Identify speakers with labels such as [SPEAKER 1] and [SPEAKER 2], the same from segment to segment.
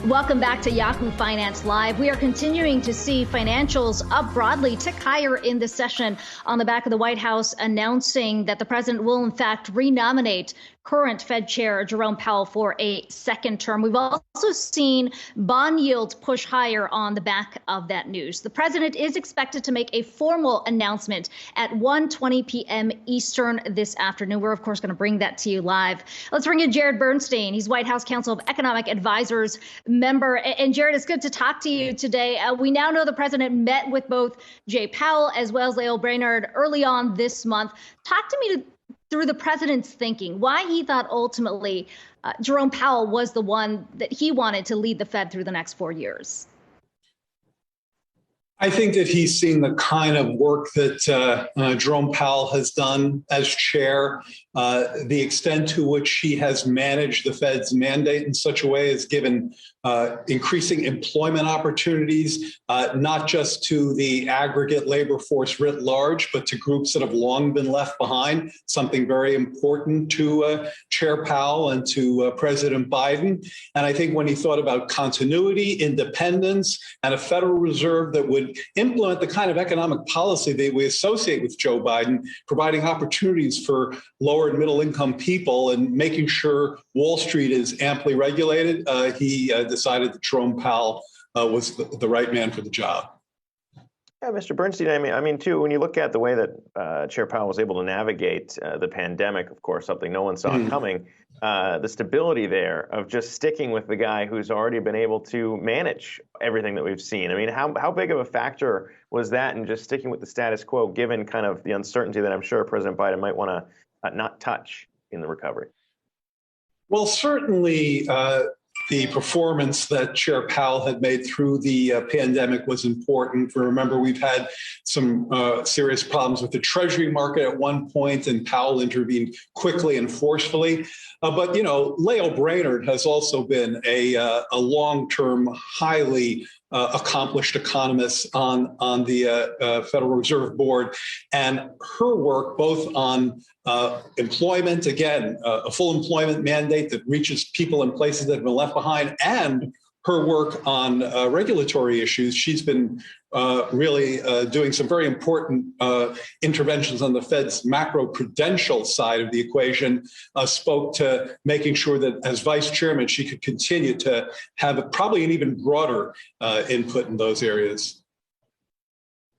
[SPEAKER 1] Welcome back to Yahoo Finance Live. We are continuing to see financials up broadly, tick higher in this session on the back of the White House announcing that the president will, in fact, renominate current Fed Chair Jerome Powell for a second term. We've also seen bond yields push higher on the back of that news. The president is expected to make a formal announcement at 1:20 p.m. Eastern this afternoon. We're, of course, going to bring that to you live. Let's bring in Jared Bernstein. He's White House Council of Economic Advisors member. And Jared, it's good to talk to you today. We now know the president met with both Jay Powell as well as Lael Brainard early on this month. Talk to me through the president's thinking, why he thought ultimately Jerome Powell was the one that he wanted to lead the Fed through the next 4 years.
[SPEAKER 2] I think that he's seen the kind of work that Jerome Powell has done as chair, the extent to which he has managed the Fed's mandate in such a way as given increasing employment opportunities, not just to the aggregate labor force writ large, but to groups that have long been left behind, something very important to Chair Powell and to President Biden. And I think when he thought about continuity, independence, and a Federal Reserve that would implement the kind of economic policy that we associate with Joe Biden, providing opportunities for lower and middle income people and making sure Wall Street is amply regulated, he decided that Jerome Powell was the right man for the job.
[SPEAKER 3] Yeah, Mr. Bernstein, I mean, too, when you look at the way that Chair Powell was able to navigate the pandemic, of course, something no one saw coming, the stability there of just sticking with the guy who's already been able to manage everything that we've seen. I mean, how big of a factor was that in just sticking with the status quo, given kind of the uncertainty that I'm sure President Biden might want to not touch in the recovery? Well,
[SPEAKER 2] certainly the performance that Chair Powell had made through the pandemic was important. Remember, we've had some serious problems with the Treasury market at one point, and Powell intervened quickly and forcefully. But, you know, Lael Brainard has also been a long-term, highly accomplished economist on the Federal Reserve Board, and her work both on employment, again, a full employment mandate that reaches people in places that have been left behind, and her work on regulatory issues. She's been really doing some very important interventions on the Fed's macro-prudential side of the equation, spoke to making sure that as vice chairman, she could continue to have probably an even broader input in those areas.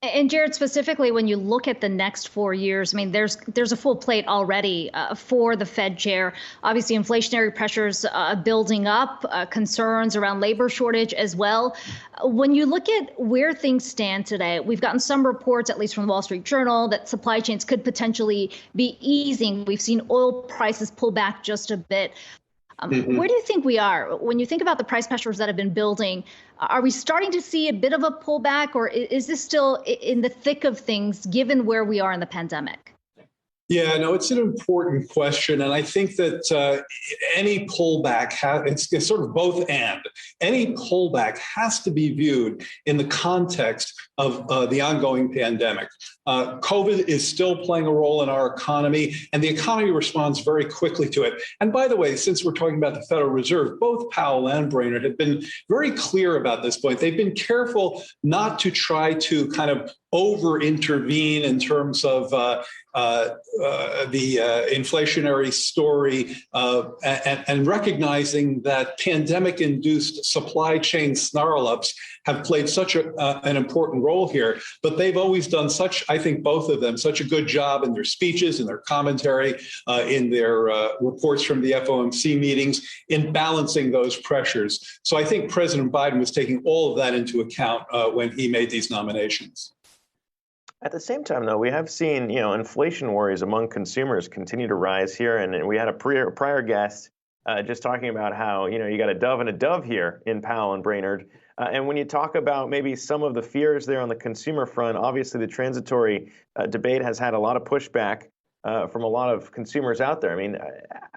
[SPEAKER 1] And Jared, specifically, when you look at the next 4 years, I mean, there's a full plate already for the Fed chair. Obviously, inflationary pressures building up, concerns around labor shortage as well. When you look at where things stand today, we've gotten some reports, at least from the Wall Street Journal, that supply chains could potentially be easing. We've seen oil prices pull back just a bit. Where do you think we are? When you think about the price pressures that have been building, are we starting to see a bit of a pullback, or is this still in the thick of things given where we are in the pandemic?
[SPEAKER 2] Yeah, no, it's an important question. And I think that any pullback, it's sort of both and. Any pullback has to be viewed in the context of the ongoing pandemic. COVID is still playing a role in our economy, and the economy responds very quickly to it. And by the way, since we're talking about the Federal Reserve, both Powell and Brainard have been very clear about this point. They've been careful not to try to kind of over-intervene in terms of the inflationary story and recognizing that pandemic-induced supply chain snarl-ups have played such an important role here. But they've always done such, I think both of them, such a good job in their speeches, in their commentary, in their reports from the FOMC meetings, in balancing those pressures. So I think President Biden was taking all of that into account when he made these nominations.
[SPEAKER 3] At the same time, though, we have seen, inflation worries among consumers continue to rise here. And we had a prior guest just talking about how, you got a dove and a dove here in Powell and Brainard. And when you talk about maybe some of the fears there on the consumer front, obviously the transitory debate has had a lot of pushback from a lot of consumers out there. I mean,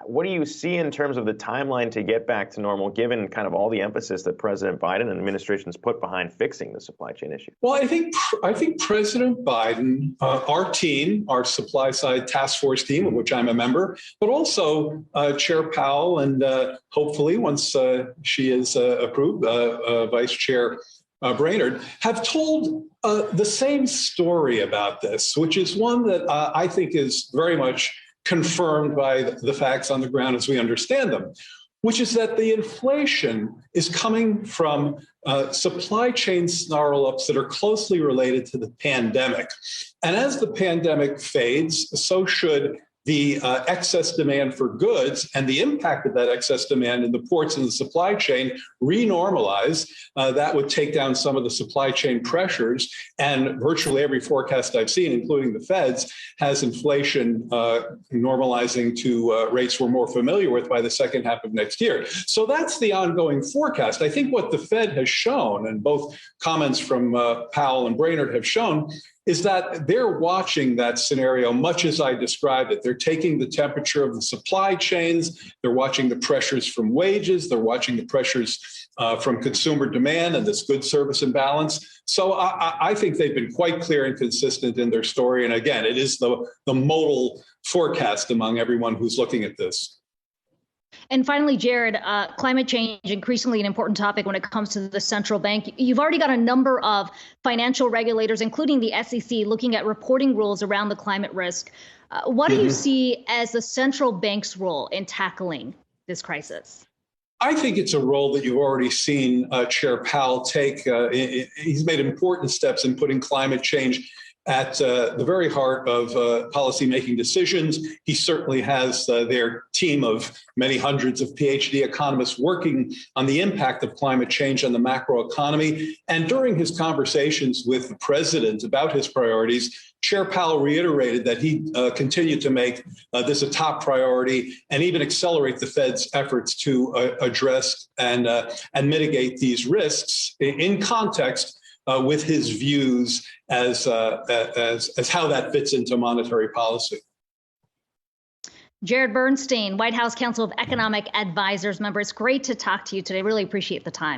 [SPEAKER 3] what do you see in terms of the timeline to get back to normal, given kind of all the emphasis that President Biden and administration's put behind fixing the supply chain issue?
[SPEAKER 2] Well, I think President Biden, our team, our supply side task force team, of which I'm a member, but also Chair Powell, and hopefully once she is approved, Vice Chair Brainard, have told the same story about this, which is one that I think is very much confirmed by the facts on the ground as we understand them, which is that the inflation is coming from supply chain snarl-ups that are closely related to the pandemic. And as the pandemic fades, so should the excess demand for goods and the impact of that excess demand in the ports and the supply chain renormalize. That would take down some of the supply chain pressures. And virtually every forecast I've seen, including the Fed's, has inflation normalizing to rates we're more familiar with by the second half of next year. So that's the ongoing forecast. I think what the Fed has shown, and both comments from Powell and Brainard have shown, is that they're watching that scenario much as I described it. They're taking the temperature of the supply chains. They're watching the pressures from wages. They're watching the pressures from consumer demand and this good service imbalance. So I think they've been quite clear and consistent in their story. And again, it is the modal forecast among everyone who's looking at this.
[SPEAKER 1] And finally, Jared, climate change, increasingly an important topic when it comes to the central bank. You've already got a number of financial regulators, including the SEC, looking at reporting rules around the climate risk. What do you see as the central bank's role in tackling this crisis?
[SPEAKER 2] I think it's a role that you've already seen Chair Powell take. He's made important steps in putting climate change at the very heart of policymaking decisions. He certainly has their team of many hundreds of PhD economists working on the impact of climate change on the macroeconomy. And during his conversations with the president about his priorities, Chair Powell reiterated that he continued to make this a top priority and even accelerate the Fed's efforts to address and mitigate these risks in context with his views as how that fits into monetary policy.
[SPEAKER 1] Jared Bernstein, White House Council of Economic Advisors member. It's great to talk to you today. Really appreciate the time.